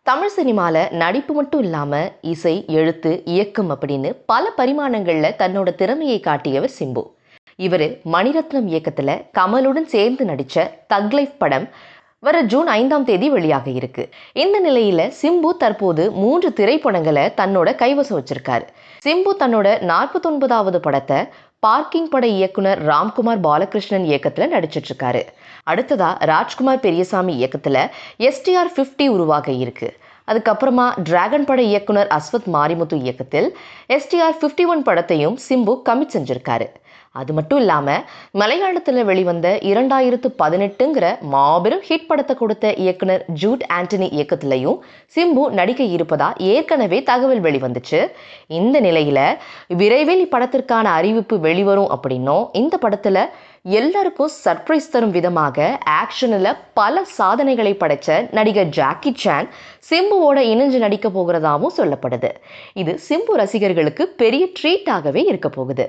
தமிழ் சினிமால நடிப்பு மட்டும் இல்லாம இசை, எழுத்து, இயக்கம் அப்படின்னு பல பரிமாணங்கள்ல தன்னோட திறமையை காட்டியவர் சிம்பு. இவரு மணிரத்னம் இயக்கத்துல கமலுடன் சேர்ந்து நடிச்ச தக் லைஃப் படம் வர ஜூன் 5ஆம் தேதி வெளியாக இருக்கு. இந்த நிலையில சிம்பு தற்போது 3 திரைப்படங்களை தன்னோட கைவசம் வச்சிருக்காரு. சிம்பு தன்னோட 49வது படத்தை பார்க்கிங் பட இயக்குனர் ராம்குமார் பாலகிருஷ்ணன் இயக்கத்துல நடிச்சிட்டு இருக்காரு. அடுத்ததா ராஜ்குமார் பெரியசாமி இயக்கத்துல STR 50 உருவாக இருக்கு. அதுக்கப்புறமா டிராகன் பட இயக்குனர் அஸ்வத் மாரிமுத்து இயக்கத்தில் STR 51 படத்தையும் சிம்பு கமிட் செஞ்சிருக்காரு. அது மட்டும் இல்லாம மலையாளத்துல வெளிவந்த 2018ங்கிற மாபெரும் ஹிட் படத்தை கொடுத்த இயக்குனர் ஜூட் ஆண்டனி இயக்கத்திலையும் சிம்பு நடிக்க இருப்பதா ஏற்கனவே தகவல் வெளிவந்துச்சு. இந்த நிலையில விரைவில் இப்படத்திற்கான அறிவிப்பு வெளிவரும் அப்படின்னும், இந்த படத்துல எல்லாருக்கும் சர்ப்ரைஸ் தரும் விதமாக ஆக்ஷன்ல பல சாதனைகளை படைச்ச நடிகர் ஜாக்கி சான் சிம்புவோட இணைஞ்சு நடிக்க போகிறதாவும் சொல்லப்படுது. இது சிம்பு ரசிகர்களுக்கு பெரிய ட்ரீட்டாகவே இருக்க போகுது.